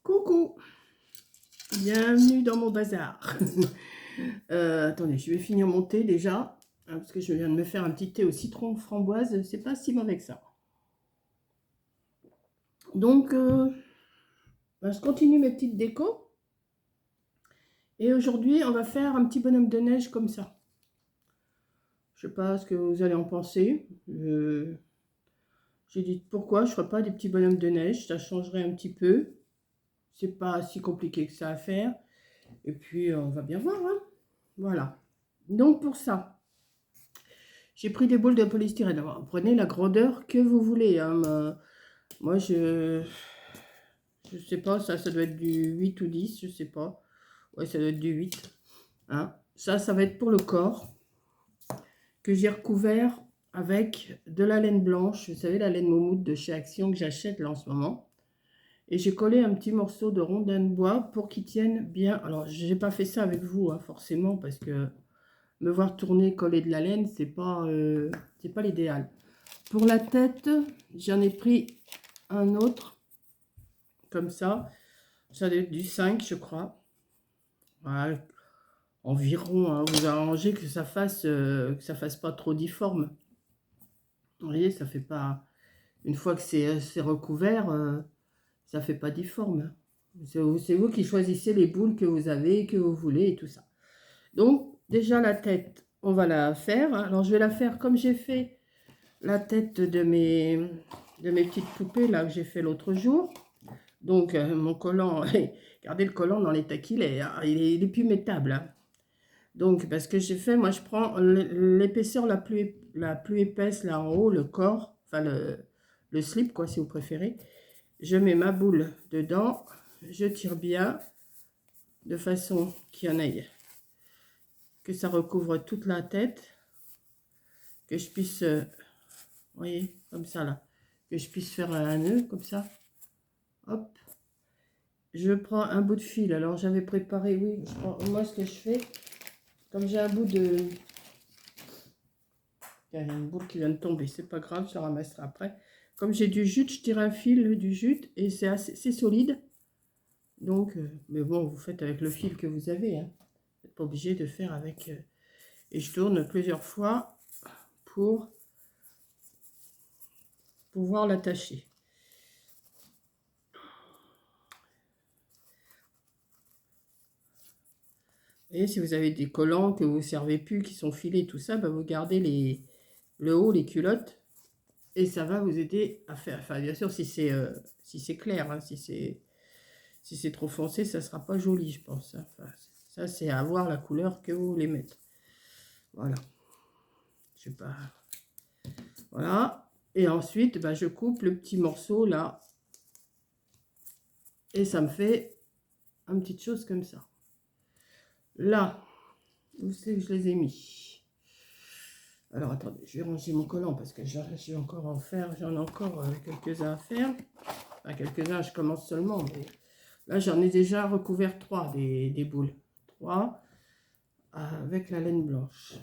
Coucou, bienvenue dans mon bazar. Attendez, je vais finir mon thé déjà, hein, parce que je viens de me faire un petit thé au citron framboise, c'est pas si mauvais que ça. Donc, je continue mes petites décos. Et aujourd'hui, on va faire un petit bonhomme de neige comme ça. Je sais pas ce que vous allez en penser. J'ai dit pourquoi je ne ferais pas des petits bonhommes de neige, ça changerait un petit peu. C'est pas si compliqué que ça à faire. Et puis, on va bien voir, hein. Voilà. Donc, pour ça, j'ai pris des boules de polystyrène. Alors, prenez la grandeur que vous voulez, hein. Moi, je sais pas, ça doit être du 8 ou 10, je sais pas. Ouais, ça doit être du 8. Hein. Ça va être pour le corps, que j'ai recouvert avec de la laine blanche. Vous savez, la laine moumoute de chez Action que j'achète là en ce moment. Et j'ai collé un petit morceau de rondin de bois pour qu'il tienne bien. Alors, j'ai pas fait ça avec vous, hein, forcément, parce que me voir tourner, coller de la laine, c'est pas l'idéal. Pour la tête, j'en ai pris un autre, comme ça. Ça doit être du 5, je crois. Voilà, environ, hein, vous arrangez que ça fasse pas trop difforme. Vous voyez, ça fait pas... Une fois que c'est recouvert, ça fait pas difforme. C'est vous qui choisissez les boules que vous avez, que vous voulez et tout ça. Donc, déjà la tête, on va la faire. Alors, je vais la faire comme j'ai fait la tête de mes petites poupées là que j'ai fait l'autre jour. Donc, mon collant, regardez le collant dans l'état qu'il est, hein, il est plus mettable. Hein. Donc, parce que j'ai fait, moi je prends l'épaisseur la plus épaisse là en haut, le corps, enfin le slip quoi si vous préférez. Je mets ma boule dedans, je tire bien de façon qu'il y en ait, que ça recouvre toute la tête, que je puisse, vous voyez, comme ça là, que je puisse faire un nœud comme ça. Hop. Je prends un bout de fil. Alors j'avais préparé, oui, moi ce que je fais, comme j'ai un bout de... Il y a une boule qui vient de tomber, c'est pas grave, je la ramasserai après. Comme j'ai du jute, je tire un fil du jute et c'est solide. Donc, mais bon, vous faites avec le fil que vous avez. Hein. Vous n'êtes pas obligé de faire avec... et je tourne plusieurs fois pour pouvoir l'attacher. Vous voyez, si vous avez des collants que vous ne servez plus, qui sont filés, tout ça, bah vous gardez le haut, les culottes. Et ça va vous aider à faire, enfin bien sûr si c'est clair, hein, si c'est trop foncé, ça ne sera pas joli je pense. Hein. Enfin, ça c'est à voir la couleur que vous voulez mettre. Voilà. Je sais pas. Voilà. Et ensuite, bah, je coupe le petit morceau là. Et ça me fait une petite chose comme ça. Là, où c'est que je les ai mis? Alors attendez, je vais ranger mon collant parce que j'ai encore à en faire, j'en ai encore quelques-uns à faire. Enfin, quelques-uns, je commence seulement, mais là j'en ai déjà recouvert 3 des boules. 3 avec la laine blanche.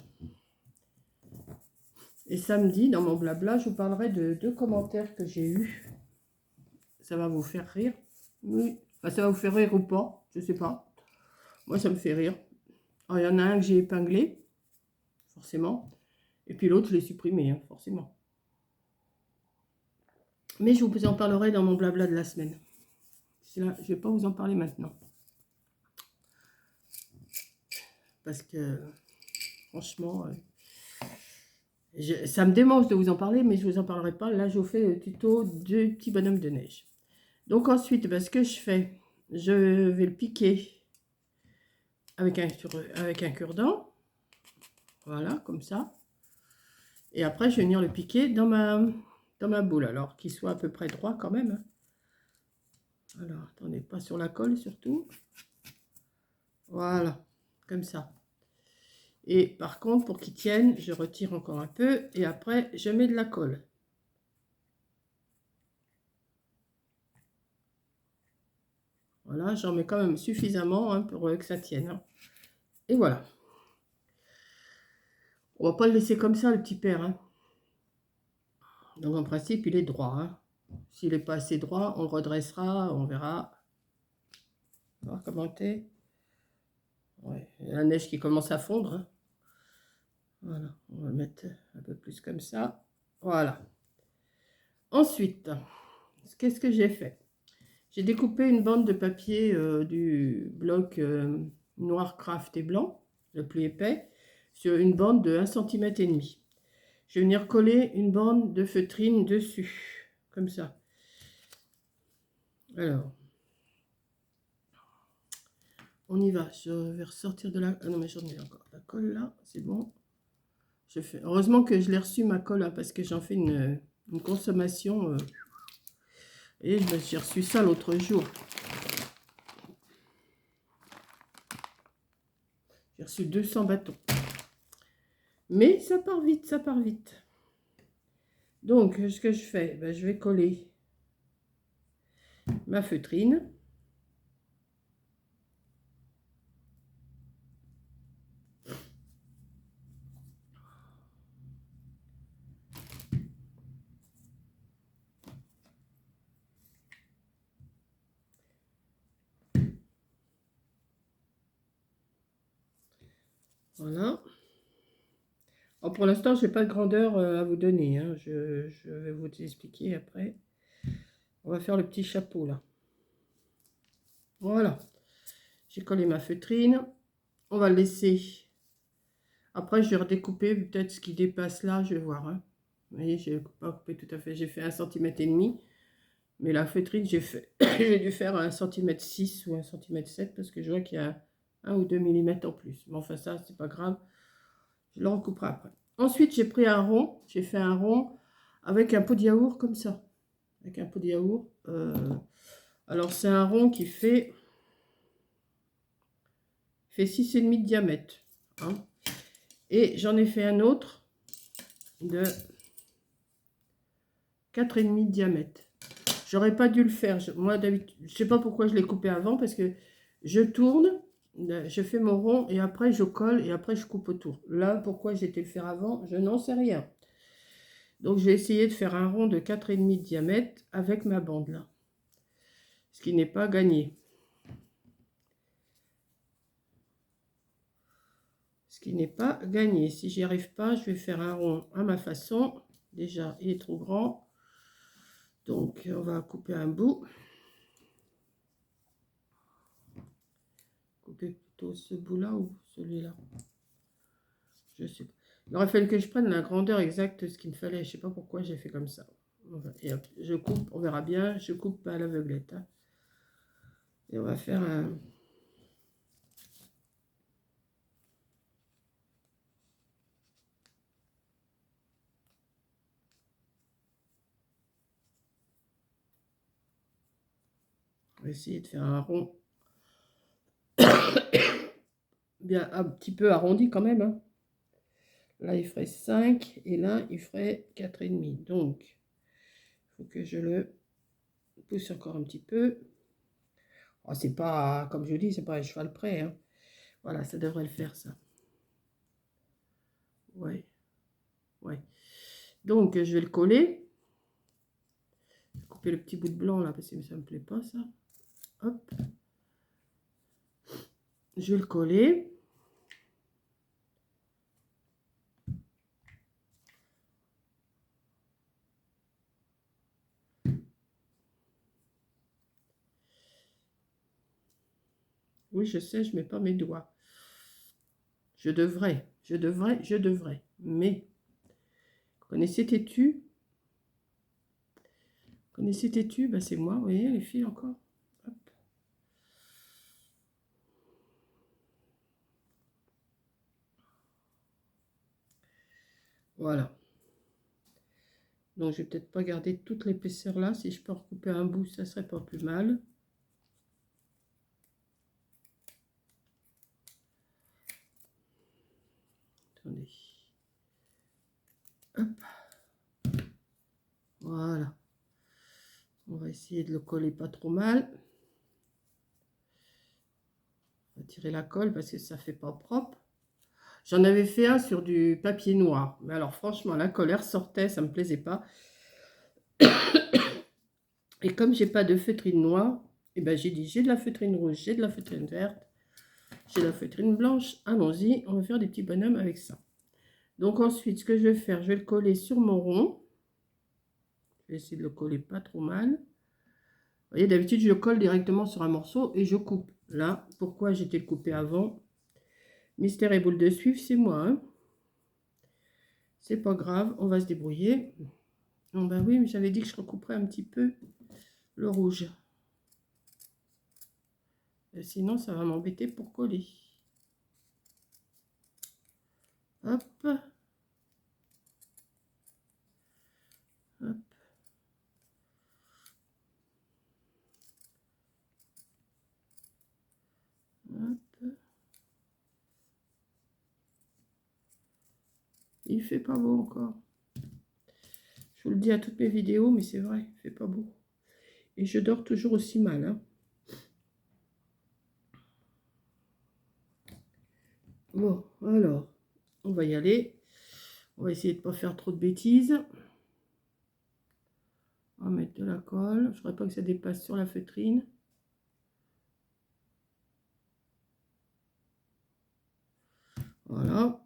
Et samedi, dans mon blabla, je vous parlerai de 2 commentaires que j'ai eus. Ça va vous faire rire. Oui, enfin, ça va vous faire rire ou pas, je sais pas. Moi, ça me fait rire. Alors, il y en a un que j'ai épinglé, forcément. Et puis l'autre, je l'ai supprimé, hein, forcément. Mais je vous en parlerai dans mon blabla de la semaine. Là, je ne vais pas vous en parler maintenant. Parce que, franchement, ça me démange de vous en parler, mais je ne vous en parlerai pas. Là, je vous fais le tuto du petit bonhomme de neige. Donc ensuite, ce que je fais, je vais le piquer avec un cure-dent. Voilà, comme ça. Et après, je vais venir le piquer dans ma boule. Alors, qu'il soit à peu près droit quand même. Alors, attendez, pas sur la colle surtout. Voilà, comme ça. Et par contre, pour qu'il tienne, je retire encore un peu. Et après, je mets de la colle. Voilà, j'en mets quand même suffisamment hein, pour que ça tienne. Hein. Et voilà. On va pas le laisser comme ça, le petit père. Hein. Donc, en principe, il est droit. Hein. S'il n'est pas assez droit, on le redressera, on verra. voir comment t'es. Ouais, la neige qui commence à fondre. Hein. Voilà, on va le mettre un peu plus comme ça. Voilà. Ensuite, qu'est-ce que j'ai fait? J'ai découpé une bande de papier du bloc noir craft et blanc, le plus épais, sur une bande de 1,5 cm. Je vais venir coller une bande de feutrine dessus, comme ça. Alors, on y va. Je vais ressortir de la... Ah non, mais j'en ai encore. La colle là, c'est bon. Je fais... Heureusement que je l'ai reçu ma colle, hein, parce que j'en fais une consommation. Et j'ai reçu ça l'autre jour. J'ai reçu 200 bâtons. Mais ça part vite, ça part vite. Donc, ce que je fais, ben, je vais coller ma feutrine. Voilà. Alors pour l'instant, je n'ai pas de grandeur à vous donner. Hein. Je vais vous expliquer après. On va faire le petit chapeau là. Voilà. J'ai collé ma feutrine. On va le laisser. Après, je vais redécouper peut-être ce qui dépasse là. Je vais voir. Hein. Vous voyez, je n'ai pas coupé tout à fait. J'ai fait 1,5 cm. Mais la feutrine, j'ai dû faire 1,6 cm ou 1,7 cm parce que je vois qu'il y a 1 ou 2 mm en plus. Mais enfin, ça, c'est pas grave. Je le recouperai après. Ensuite, j'ai pris un rond. J'ai fait un rond avec un pot de yaourt comme ça. Avec un pot de yaourt. Alors, c'est un rond qui fait 6,5 de diamètre. Hein. Et j'en ai fait un autre de 4,5 de diamètre. J'aurais pas dû le faire. Moi, d'habitude, je sais pas pourquoi je l'ai coupé avant, parce que je tourne, je fais mon rond, et après je colle, et après je coupe autour. Là, pourquoi j'ai été le faire avant, je n'en sais rien. Donc, j'ai essayé de faire un rond de 4,5 de diamètre avec ma bande, là. Ce qui n'est pas gagné. Ce qui n'est pas gagné. Si j'y arrive pas, je vais faire un rond à ma façon. Déjà, il est trop grand. Donc, on va couper un bout. Couper plutôt ce bout-là ou celui-là. Je sais pas. Il aurait fallu que je prenne la grandeur exacte de ce qu'il me fallait. Je sais pas pourquoi j'ai fait comme ça. Et hop, je coupe, on verra bien. Je coupe à l'aveuglette. Hein. Et on va faire un... On va essayer de faire un rond. Bien, un petit peu arrondi quand même. Hein. Là, il ferait 5 et là, il ferait 4,5. Donc, il faut que je le pousse encore un petit peu. Oh, c'est pas, comme je dis, c'est pas un cheval près. Hein. Voilà, ça devrait le faire, ça. Ouais. Ouais. Donc, je vais le coller. Je vais couper le petit bout de blanc, là, parce que ça me plaît pas, ça. Hop. Je vais le coller. Oui, je sais, je ne mets pas mes doigts. Je devrais. Mais, connaissez Tétu? Connaissez Tétu? Ben, c'est moi, vous voyez, les filles encore. Hop. Voilà. Donc, je vais peut-être pas garder toute l'épaisseur là. Si je peux recouper un bout, ça serait pas plus mal. Attendez. Hop. Voilà. On va essayer de le coller pas trop mal. On va tirer la colle parce que ça fait pas propre. J'en avais fait un sur du papier noir. Mais alors, franchement, la colle ressortait, ça me plaisait pas. Et comme j'ai pas de feutrine noire, Et ben j'ai dit, j'ai de la feutrine rouge, j'ai de la feutrine verte, j'ai de la feutrine blanche. Allons-y, on va faire des petits bonhommes avec ça. Donc ensuite, ce que je vais faire, je vais le coller sur mon rond. Je vais essayer de le coller pas trop mal. Vous voyez, d'habitude, je le colle directement sur un morceau et je coupe. Là, pourquoi j'étais le coupé avant? Mystère et boule de suif, c'est moi. Hein, c'est pas grave, on va se débrouiller. Oh ben oui, mais j'avais dit que je recouperais un petit peu le rouge. Et sinon, ça va m'embêter pour coller. Hop. Hop. Hop. Il fait pas beau encore. Je vous le dis à toutes mes vidéos, mais c'est vrai, il fait pas beau. Et je dors toujours aussi mal. Hein. Bon, alors, on va y aller. On va essayer de ne pas faire trop de bêtises. On va mettre de la colle. Je ne voudrais pas que ça dépasse sur la feutrine. Voilà.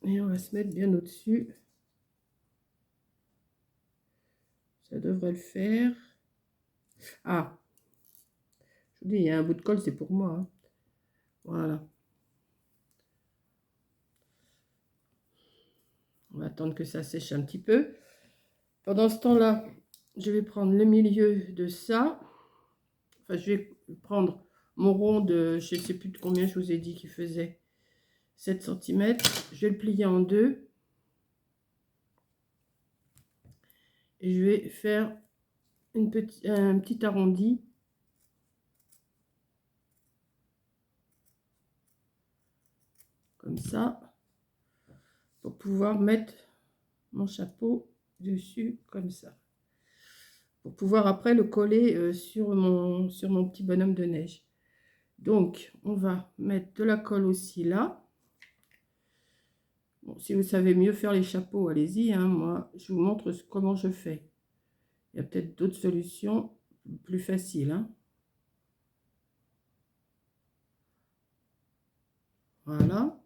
Et on va se mettre bien au-dessus. Ça devrait le faire. Ah, je vous dis, il y a un bout de colle, c'est pour moi. Hein. Voilà. On va attendre que ça sèche un petit peu. Pendant ce temps-là, je vais prendre le milieu de ça. Enfin, je vais prendre mon rond de, je ne sais plus de combien je vous ai dit qu'il faisait 7 cm. Je vais le plier en deux. Et je vais faire un petit arrondi. Comme ça. Pour pouvoir mettre mon chapeau dessus comme ça. Pour pouvoir après le coller sur mon petit bonhomme de neige. Donc, on va mettre de la colle aussi là. Bon, si vous savez mieux faire les chapeaux, allez-y. Hein, moi, je vous montre comment je fais. Il y a peut-être d'autres solutions plus faciles. Hein. Voilà.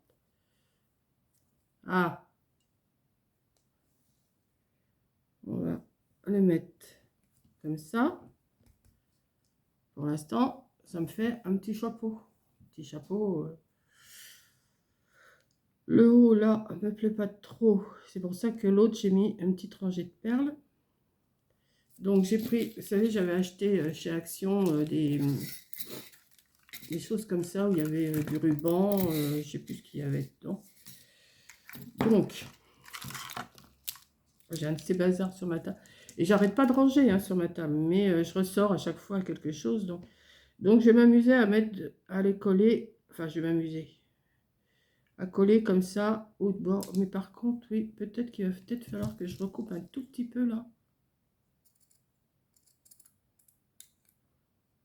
Ah. On va le mettre comme ça. Pour l'instant, ça me fait un petit chapeau. Petit chapeau. Le haut, là, ne me plaît pas trop. C'est pour ça que l'autre, j'ai mis une petite rangée de perles. Donc, j'ai pris, vous savez, j'avais acheté chez Action des choses comme ça, où il y avait du ruban, je ne sais plus ce qu'il y avait dedans. Donc, j'ai un de ces bazars sur ma table. Et j'arrête pas de ranger hein, sur ma table, mais je ressors à chaque fois quelque chose. Donc je vais m'amuser à les coller, enfin je vais m'amuser à coller comme ça au bord. Mais par contre, oui, peut-être qu'il va peut-être falloir que je recoupe un tout petit peu là.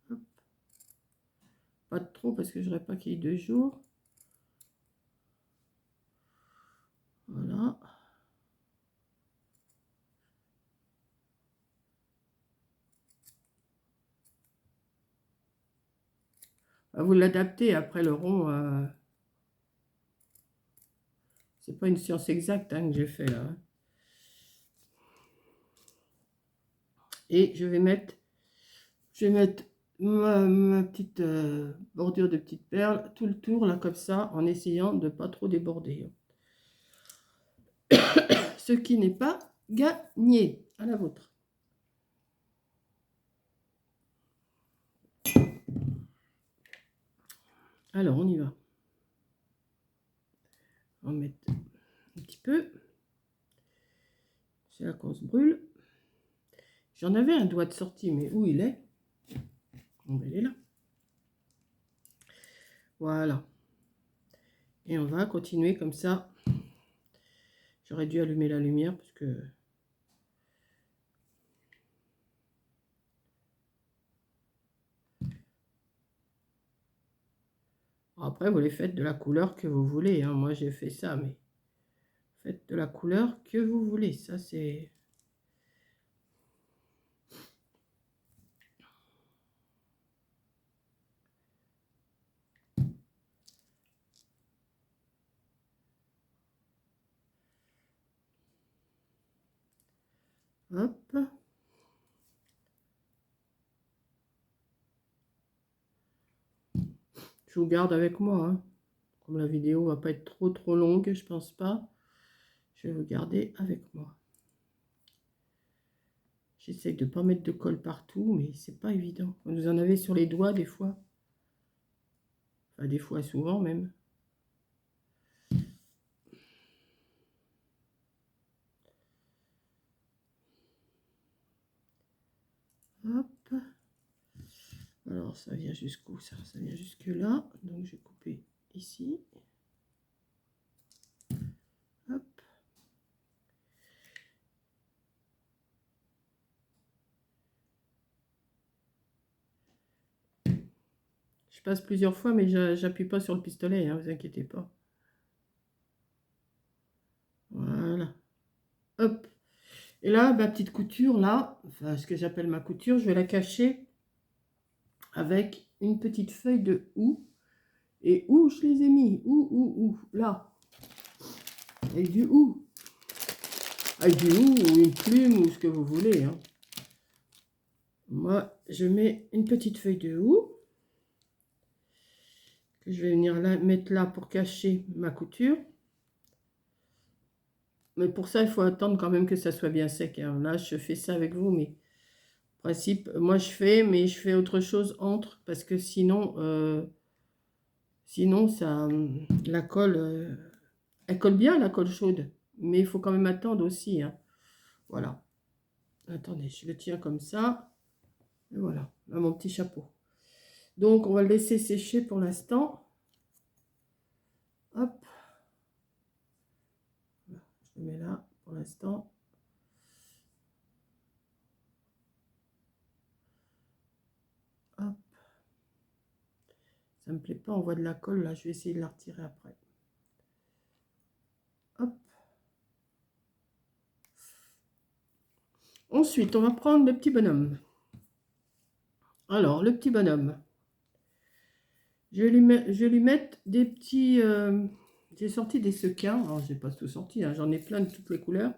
Hop. Pas trop parce que je n'aurais pas qu'il y ait 2 jours. Voilà. Vous l'adaptez après le rond. C'est pas une science exacte hein, que j'ai fait là. Hein. Et je vais mettre ma petite bordure de petites perles tout le tour là comme ça en essayant de pas trop déborder. Ce qui n'est pas gagné. À la vôtre. Alors on y va. On va mettre un petit peu. C'est là qu'on se brûle. J'en avais un doigt de sortie, mais où il est? Bon, ben, il est là. Voilà. Et on va continuer comme ça. J'aurais dû allumer la lumière parce que... Après, vous les faites de la couleur que vous voulez. Hein. Moi, j'ai fait ça, mais faites de la couleur que vous voulez. Ça, c'est... Hop. Je vous garde avec moi, hein. Comme la vidéo va pas être trop longue, je pense pas. Je vais vous garder avec moi. J'essaie de ne pas mettre de colle partout, mais c'est pas évident. Vous en avez sur les doigts des fois. Enfin, des fois, souvent même. Hop. Alors, ça vient jusqu'où ça? Ça vient jusque là. Donc, je vais couper ici. Hop. Je passe plusieurs fois, mais j'appuie pas sur le pistolet, hein, vous inquiétez pas. Voilà. Hop. Et là, ma petite couture, là, enfin, ce que j'appelle ma couture, je vais la cacher avec une petite feuille de houx. Et où je les ai mis? Où? Là. Avec du houx. Avec du houx ou une plume ou ce que vous voulez, hein. Moi, je mets une petite feuille de houx que je vais venir mettre là pour cacher ma couture. Mais pour ça, il faut attendre quand même que ça soit bien sec, hein. Là, je fais ça avec vous, mais en principe, moi je fais, mais je fais autre chose entre, parce que sinon, ça, la colle, elle colle bien, la colle chaude. Mais il faut quand même attendre aussi, hein. Voilà. Attendez, je le tiens comme ça. Et voilà, là, mon petit chapeau. Donc, on va le laisser sécher pour l'instant. Hop. Je le mets là pour l'instant. Hop. Ça me plaît pas, on voit de la colle là. Je vais essayer de la retirer après. Hop. Ensuite, on va prendre le petit bonhomme. Alors, le petit bonhomme. Je vais lui mettre des petits... j'ai sorti des sequins. Alors, j'ai pas tout sorti, hein, j'en ai plein de toutes les couleurs.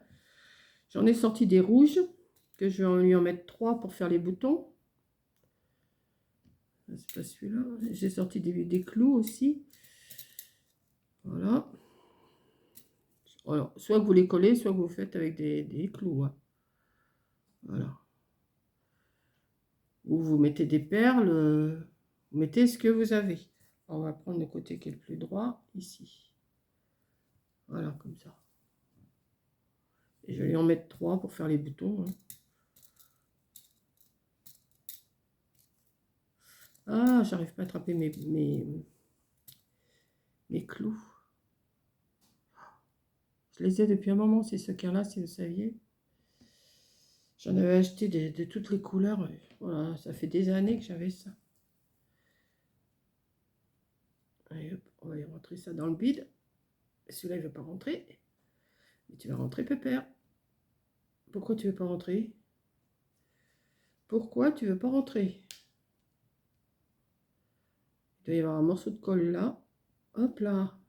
J'en ai sorti des rouges, que je vais lui en mettre 3 pour faire les boutons. C'est pas celui-là. J'ai sorti des clous aussi. Voilà. Alors, soit vous les collez, soit vous faites avec des clous, hein. Voilà. Ou vous mettez des perles, vous mettez ce que vous avez. On va prendre le côté qui est le plus droit, ici. Voilà, comme ça. Et je vais lui en mettre 3 pour faire les boutons, hein. Ah, j'arrive pas à attraper mes clous. Je les ai depuis un moment, ces sequins-là, si vous saviez. J'en avais acheté de toutes les couleurs. Voilà, ça fait des années que j'avais ça. Allez, hop, on va y rentrer ça dans le bide. Celui-là, il ne veut pas rentrer. Mais tu vas rentrer, Pépère. Pourquoi tu ne veux pas rentrer? Pourquoi tu ne veux pas rentrer? Il doit y avoir un morceau de colle là. Hop là.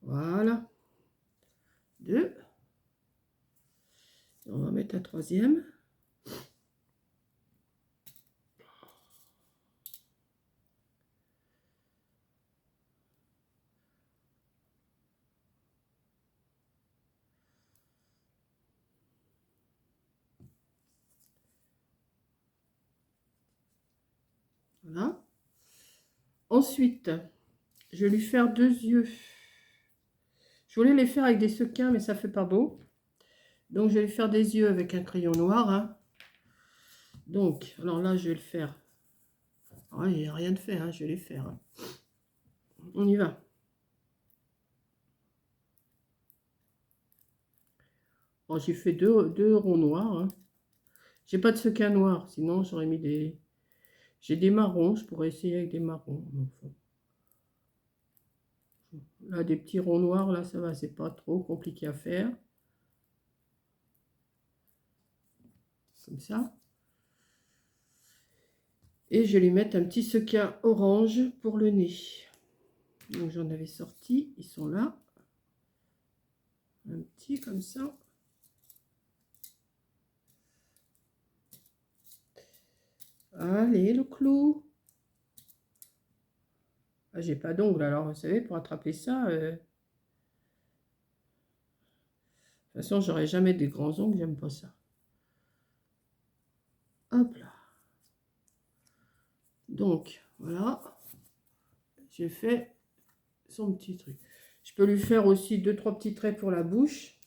Voilà. 2. On va mettre un 3e. Voilà. Ensuite, je vais lui faire 2 yeux. Je voulais les faire avec des sequins, mais ça fait pas beau. Donc, je vais lui faire des yeux avec un crayon noir, hein. Donc, alors là, je vais le faire. Alors, il n'y a rien de fait, hein, je vais les faire, hein. On y va. Bon, j'ai fait deux ronds noirs, hein. J'ai pas de sequin noir, sinon j'aurais mis des... J'ai des marrons, je pourrais essayer avec des marrons. Enfin. Là, des petits ronds noirs, là, ça va, c'est pas trop compliqué à faire. Comme ça. Et je vais lui mettre un petit sequin orange pour le nez. Donc j'en avais sorti, ils sont là. Un petit comme ça. Allez, le clou. Ah, j'ai pas d'ongles, alors vous savez, pour attraper ça... De toute façon, j'aurai jamais des grands ongles, j'aime pas ça. Hop là. Donc, voilà. J'ai fait son petit truc. Je peux lui faire aussi 2-3 petits traits pour la bouche.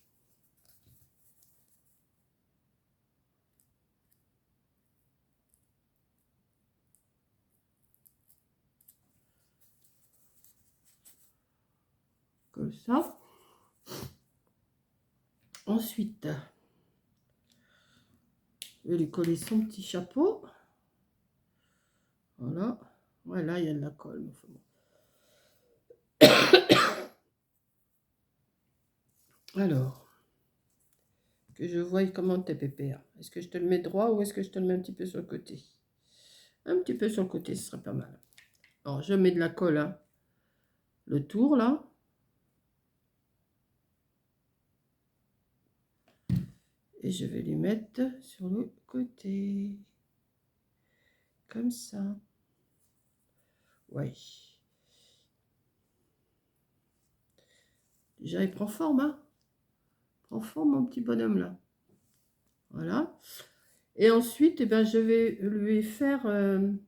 Comme ça. Ensuite, je vais lui coller son petit chapeau. Voilà. Ouais, là, il y a de la colle. Enfin, bon. Alors, que je voie comment t'es pépère. Est-ce que je te le mets droit ou est-ce que je te le mets un petit peu sur le côté? Un petit peu sur le côté, ce serait pas mal. Alors, je mets de la colle, hein. Le tour, là. Et je vais lui mettre sur le côté. Comme ça. Ouais. Déjà, il prend forme, hein. Prend forme, mon petit bonhomme, là. Voilà. Et ensuite, eh ben, je vais lui faire,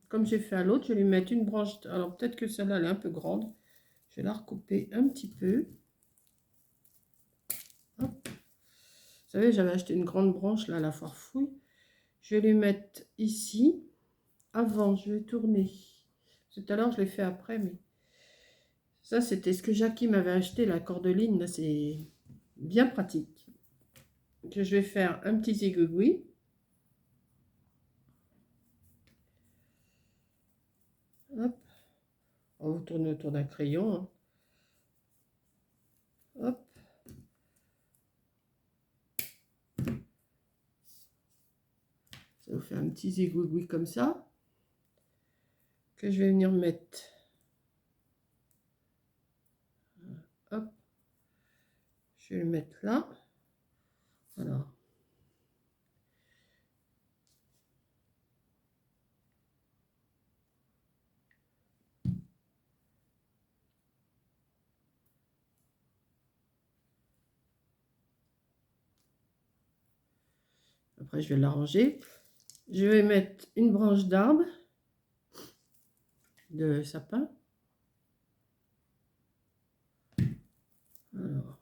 comme j'ai fait à l'autre, je vais lui mettre une branche. Alors, peut-être que celle-là, elle est un peu grande. Je vais la recouper un petit peu. Hop. Vous savez, j'avais acheté une grande branche, là, à la foire fouille. Je vais lui mettre ici. Avant, je vais tourner. Tout à l'heure, je l'ai fait après, mais... Ça, c'était ce que Jackie m'avait acheté, la cordeline. Là, c'est bien pratique. Que je vais faire un petit zigouigoui. Hop. On va tourner autour d'un crayon. Hein. Hop. Ça vous fait un petit zigouigoui comme ça. Que je vais venir mettre. Hop. Je vais le mettre là. Voilà. Après, je vais l'arranger. Je vais mettre une branche d'arbre de sapin. Alors.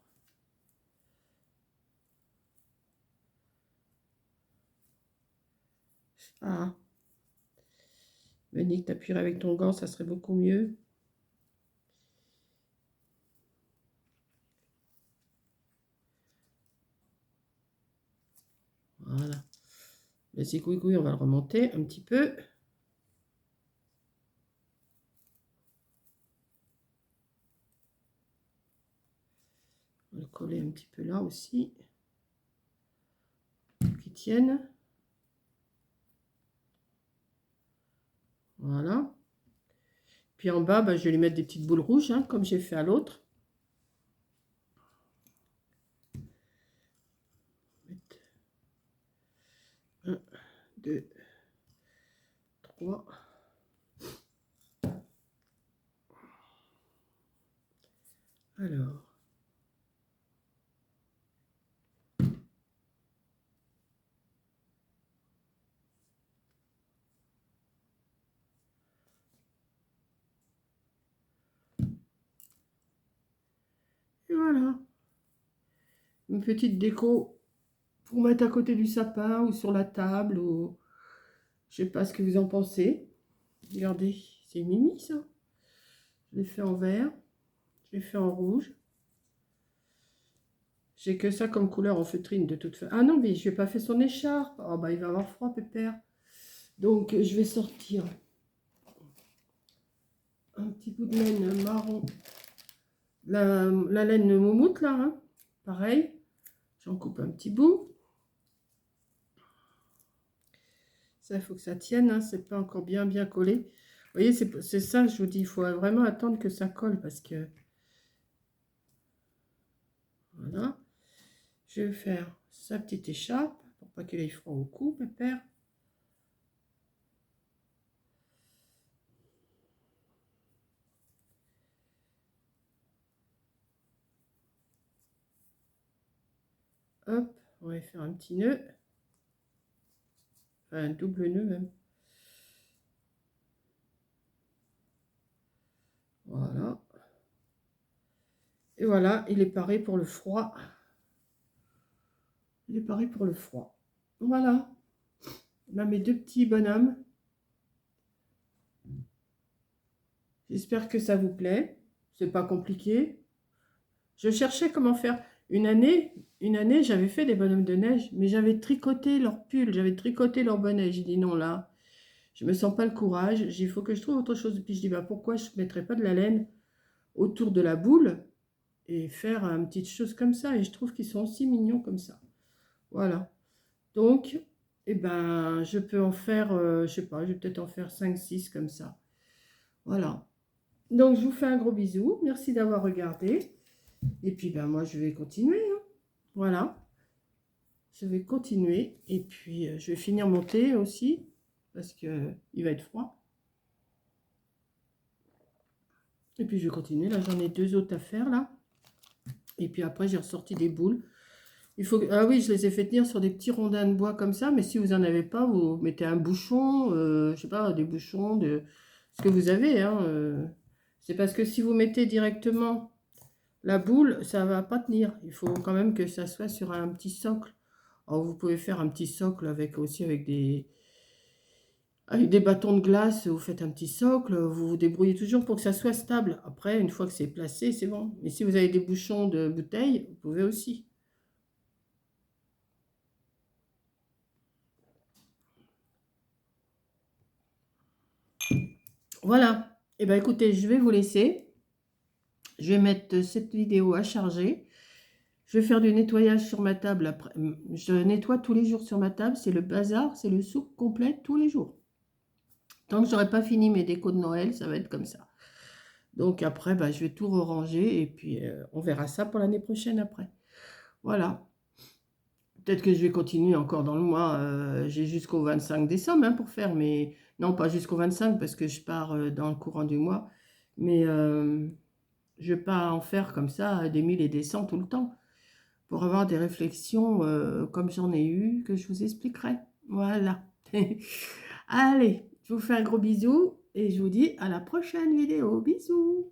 Ah. Monique, t'appuierais avec ton gant, ça serait beaucoup mieux. Voilà. Le zigouigoui, on va le remonter un petit peu. On va le coller un petit peu là aussi. Pour qu'il tienne. Voilà. Puis en bas, bah, je vais lui mettre des petites boules rouges, hein, comme j'ai fait à l'autre. 1, 2, 3. Alors. Et voilà. Une petite déco pour mettre à côté du sapin ou sur la table. Ou... Je sais pas ce que vous en pensez. Regardez, c'est Mimi ça. Je l'ai fait en vert. Je l'ai fait en rouge. J'ai que ça comme couleur en feutrine de toute façon. Ah non, mais je n'ai pas fait son écharpe. Oh bah il va avoir froid, pépère. Donc je vais sortir un petit bout de laine marron. La laine moumoute là, hein. Pareil. J'en coupe un petit bout. Ça, il faut que ça tienne, hein. C'est pas encore bien collé. Vous voyez, c'est ça, je vous dis, il faut vraiment attendre que ça colle parce que... Voilà. Je vais faire sa petite écharpe pour pas qu'elle ait froid au cou, pépère. hop, on va faire un petit nœud. Enfin, un double nœud même. Voilà. Et voilà, il est paré pour le froid. Il est paré pour le froid. Voilà. Là, mes deux petits bonhommes. J'espère que ça vous plaît. C'est pas compliqué. Je cherchais comment faire. Une année, j'avais fait des bonhommes de neige, mais j'avais tricoté leur pull, j'avais tricoté leur bonnet. J'ai dit non, là, je me sens pas le courage. Il faut que je trouve autre chose. Puis je dis, bah, pourquoi je ne mettrais pas de la laine autour de la boule et faire une petite chose comme ça. Et je trouve qu'ils sont aussi mignons comme ça. Voilà. Donc, eh ben, je peux en faire, je sais pas, je vais peut-être en faire 5-6 comme ça. Voilà. Donc, je vous fais un gros bisou. Merci d'avoir regardé. Et puis, ben, moi, je vais continuer. Hein. Voilà. Je vais continuer. Et puis, je vais finir mon thé aussi. Parce qu'il va être froid. Et puis, je vais continuer. Là, j'en ai 2 autres à faire, là. Et puis, après, j'ai ressorti des boules. Il faut... Ah oui, je les ai fait tenir sur des petits rondins de bois comme ça. Mais si vous n'en avez pas, vous mettez un bouchon. Je sais pas, des bouchons de ce que vous avez. Hein, C'est parce que si vous mettez directement la boule, ça ne va pas tenir. Il faut quand même que ça soit sur un petit socle. Alors, vous pouvez faire un petit socle aussi avec des bâtons de glace. Vous faites un petit socle. Vous vous débrouillez toujours pour que ça soit stable. Après, une fois que c'est placé, c'est bon. Mais si vous avez des bouchons de bouteille, vous pouvez aussi. Voilà. Et bien, écoutez, je vais vous laisser. Je vais mettre cette vidéo à charger. Je vais faire du nettoyage sur ma table. Après. Je nettoie tous les jours sur ma table. C'est le bazar, c'est le souk complet tous les jours. Tant que je n'aurai pas fini mes décos de Noël, ça va être comme ça. Donc après, bah, je vais tout ranger et puis on verra ça pour l'année prochaine après. Voilà. Peut-être que je vais continuer encore dans le mois. J'ai jusqu'au 25 décembre hein, pour faire, mais non, pas jusqu'au 25 parce que je pars dans le courant du mois. Mais je ne vais pas en faire comme ça des 1000 et des 100 tout le temps. Pour avoir des réflexions comme j'en ai eu, que je vous expliquerai. Voilà. Allez, je vous fais un gros bisou et je vous dis à la prochaine vidéo. Bisous.